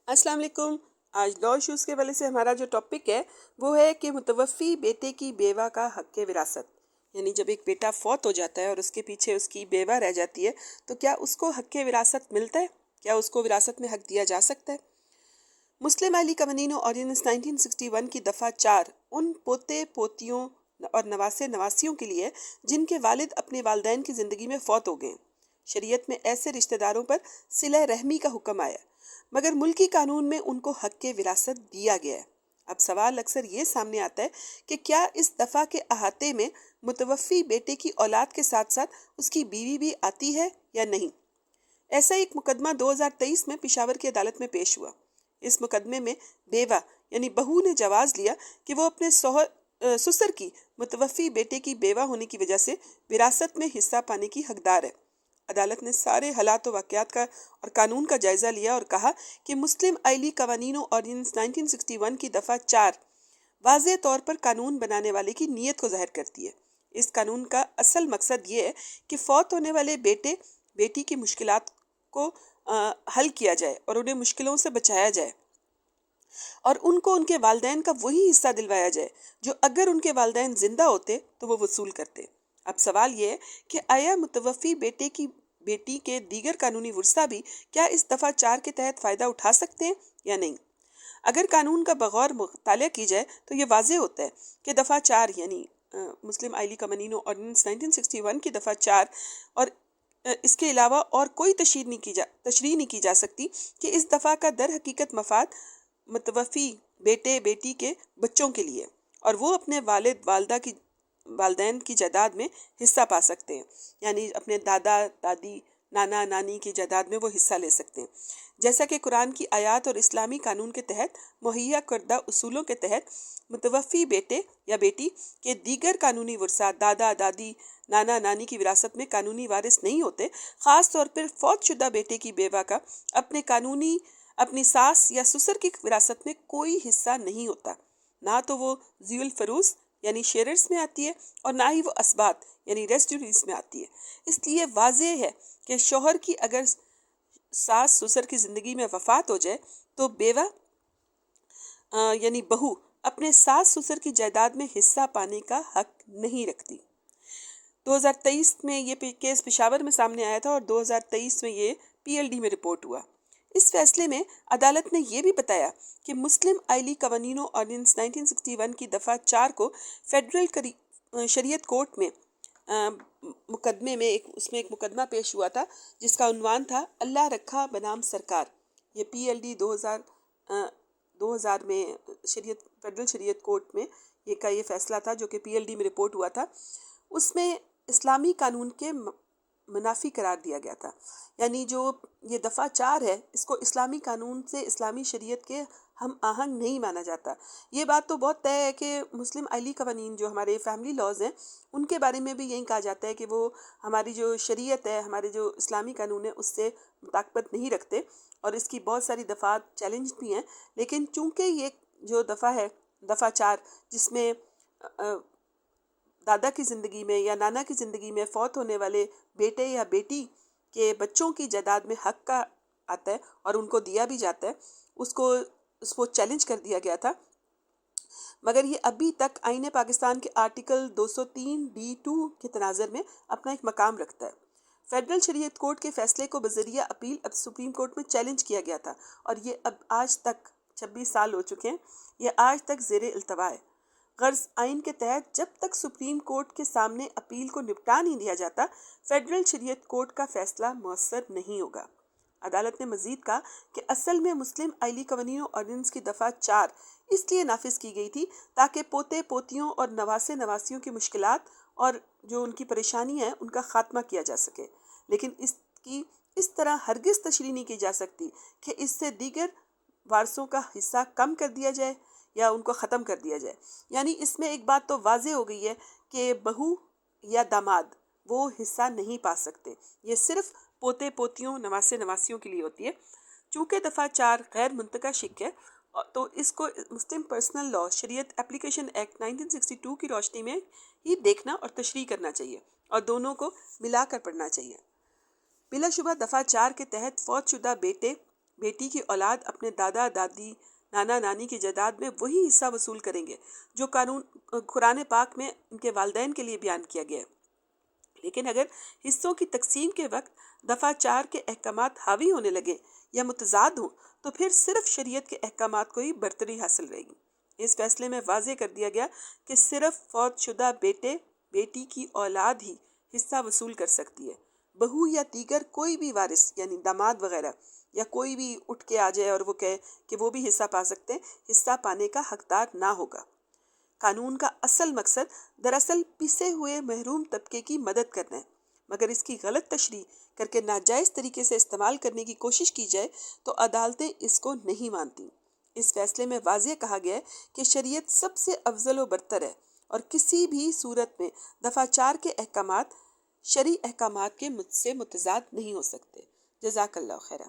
السلام علیکم۔ آج لا ایشوز کے والے سے ہمارا جو ٹاپک ہے وہ ہے کہ متوفی بیٹے کی بیوہ کا حق وراثت، یعنی جب ایک بیٹا فوت ہو جاتا ہے اور اس کے پیچھے اس کی بیوہ رہ جاتی ہے تو کیا اس کو حق وراثت ملتا ہے؟ کیا اس کو وراثت میں حق دیا جا سکتا ہے؟ مسلم علی قوانین و آرڈیننس 1961 کی دفعہ 4 ان پوتے پوتیوں اور نواسے نواسیوں کے لیے جن کے والد اپنے والدین کی زندگی میں فوت ہو گئے۔ شریعت میں ایسے رشتہ داروں پر صلہ رحمی کا حکم آیا، مگر ملکی قانون میں ان کو حق وراثت دیا گیا ہے۔ اب سوال اکثر یہ سامنے آتا ہے کہ کیا اس دفعہ کے احاطے میں متوفی بیٹے کی اولاد کے ساتھ ساتھ اس کی بیوی بھی آتی ہے یا نہیں؟ ایسا ایک مقدمہ 2023 میں پشاور کی عدالت میں پیش ہوا۔ اس مقدمے میں بیوہ یعنی بہو نے جواز لیا کہ وہ اپنے سسر کی متوفی بیٹے کی بیوہ ہونے کی وجہ سے وراثت میں حصہ پانے کی حقدار ہے۔ عدالت نے سارے حالات و واقعات کا اور قانون کا جائزہ لیا اور کہا کہ مسلم آئلی قوانین و آرڈیننس 1961 کی دفعہ 4 واضح طور پر قانون بنانے والے کی نیت کو ظاہر کرتی ہے۔ اس قانون کا اصل مقصد یہ ہے کہ فوت ہونے والے بیٹے بیٹی کی مشکلات کو حل کیا جائے اور انہیں مشکلوں سے بچایا جائے، اور ان کو ان کے والدین کا وہی حصہ دلوایا جائے جو اگر ان کے والدین زندہ ہوتے تو وہ وصول کرتے۔ اب سوال یہ ہے کہ آیا متوفی بیٹی کے دیگر قانونی ورثہ بھی کیا اس دفعہ 4 کے تحت فائدہ اٹھا سکتے ہیں یا نہیں؟ اگر قانون کا بغور مطالعہ کی جائے تو یہ واضح ہوتا ہے کہ دفعہ 4 یعنی مسلم آئلی قوانین و آرڈیننس 1961 کی دفعہ 4 اور اس کے علاوہ اور کوئی تشریح نہیں کی جا سکتی کہ اس دفعہ کا در حقیقت مفاد متوفی بیٹے بیٹی کے بچوں کے لیے، اور وہ اپنے والدین کی جائیداد میں حصہ پا سکتے ہیں، یعنی اپنے دادا دادی نانا نانی کی جائیداد میں وہ حصہ لے سکتے ہیں، جیسا کہ قرآن کی آیات اور اسلامی قانون کے تحت مہیا کردہ اصولوں کے تحت متوفی بیٹے یا بیٹی کے دیگر قانونی ورثہ دادا دادی نانا نانی کی وراثت میں قانونی وارث نہیں ہوتے۔ خاص طور پر فوت شدہ بیٹے کی بیوہ کا اپنی ساس یا سسر کی وراثت میں کوئی حصہ نہیں ہوتا، نہ تو وہ ذی الفروض یعنی شیئررز میں آتی ہے اور نہ ہی وہ اسبات یعنی ریسیڈوریز میں آتی ہے۔ اس لیے واضح ہے کہ شوہر کی اگر ساس سسر کی زندگی میں وفات ہو جائے تو بیوہ یعنی بہو اپنے ساس سسر کی جائیداد میں حصہ پانے کا حق نہیں رکھتی۔ 2023 میں یہ کیس پشاور میں سامنے آیا تھا اور 2023 میں یہ PLD میں رپورٹ ہوا۔ اس فیصلے میں عدالت نے یہ بھی بتایا کہ مسلم آئلی قوانین و آرڈیننس 1961 کی دفعہ 4 کو فیڈرل شریعت کورٹ میں مقدمے میں اس میں ایک مقدمہ پیش ہوا تھا جس کا عنوان تھا اللہ رکھا بنام سرکار۔ یہ PLD 2000 میں فیڈرل شریعت کورٹ میں یہ فیصلہ تھا جو کہ PLD میں رپورٹ ہوا تھا۔ اس میں اسلامی قانون کے منافی قرار دیا گیا تھا، یعنی جو یہ دفعہ 4 ہے اس کو اسلامی قانون سے اسلامی شریعت کے ہم آہنگ نہیں مانا جاتا۔ یہ بات تو بہت طے ہے کہ مسلم آئلی قوانین جو ہمارے فیملی لاز ہیں ان کے بارے میں بھی یہی کہا جاتا ہے کہ وہ ہماری جو شریعت ہے ہمارے جو اسلامی قانون ہے اس سے مطابقت نہیں رکھتے، اور اس کی بہت ساری دفعات چیلنج بھی ہیں، لیکن چونکہ یہ جو دفعہ ہے دفعہ 4 جس میں دادا کی زندگی میں یا نانا کی زندگی میں فوت ہونے والے بیٹے یا بیٹی کے بچوں کی جائیداد میں حق کا آتا ہے اور ان کو دیا بھی جاتا ہے، اس کو چیلنج کر دیا گیا تھا، مگر یہ ابھی تک آئین پاکستان کے آرٹیکل 203(b)(2) کے تناظر میں اپنا ایک مقام رکھتا ہے۔ فیڈرل شریعت کورٹ کے فیصلے کو بذریعہ اپیل اب سپریم کورٹ میں چیلنج کیا گیا تھا، اور یہ اب آج تک 26 سال ہو چکے ہیں، یہ آج تک زیر التوا ہے۔ غرض آئین کے تحت جب تک سپریم کورٹ کے سامنے اپیل کو نپٹا نہیں دیا جاتا فیڈرل شریعت کورٹ کا فیصلہ مؤثر نہیں ہوگا۔ عدالت نے مزید کہا کہ اصل میں مسلم آئلی قوانین و آرڈیننس کی دفعہ 4 اس لیے نافذ کی گئی تھی تاکہ پوتے پوتیوں اور نواسے نواسیوں کی مشکلات اور جو ان کی پریشانی ہے ان کا خاتمہ کیا جا سکے، لیکن اس طرح ہرگز تشریح نہیں کی جا سکتی کہ اس سے دیگر وارثوں کا حصہ کم کر دیا جائے یا ان کو ختم کر دیا جائے۔ یعنی اس میں ایک بات تو واضح ہو گئی ہے کہ بہو یا داماد وہ حصہ نہیں پا سکتے، یہ صرف پوتے پوتیوں نواسے نواسیوں کے لیے ہوتی ہے۔ چونکہ دفعہ 4 غیر منطقہ شق ہے تو اس کو مسلم پرسنل لا شریعت اپلیکیشن ایکٹ 1962 کی روشنی میں ہی دیکھنا اور تشریح کرنا چاہیے اور دونوں کو ملا کر پڑھنا چاہیے۔ بلا شبہ دفعہ 4 کے تحت فوت شدہ بیٹے بیٹی کی اولاد اپنے دادا دادی نانا نانی کی جائیداد میں وہی حصہ وصول کریں گے جو قرآن پاک میں ان کے والدین کے لیے بیان کیا گیا ہے۔ لیکن اگر حصوں کی تقسیم کے وقت دفعہ 4 کے احکامات حاوی ہونے لگے یا متضاد ہوں تو پھر صرف شریعت کے احکامات کو ہی برتری حاصل رہے گی۔ اس فیصلے میں واضح کر دیا گیا کہ صرف فوت شدہ بیٹے بیٹی کی اولاد ہی حصہ وصول کر سکتی ہے۔ بہو یا دیگر کوئی بھی وارث یعنی داماد وغیرہ یا کوئی بھی اٹھ کے آ جائے اور وہ کہے کہ وہ بھی حصہ پا سکتے ہیں، حصہ پانے کا حقدار نہ ہوگا۔ قانون کا اصل مقصد دراصل پسے ہوئے محروم طبقے کی مدد کرنا ہے، مگر اس کی غلط تشریح کر کے ناجائز طریقے سے استعمال کرنے کی کوشش کی جائے تو عدالتیں اس کو نہیں مانتی۔ اس فیصلے میں واضح کہا گیا ہے کہ شریعت سب سے افضل و برتر ہے اور کسی بھی صورت میں دفعہ 4 کے احکامات شرعی احکامات کے سے متضاد نہیں ہو سکتے۔ جزاک اللہ خیرہ۔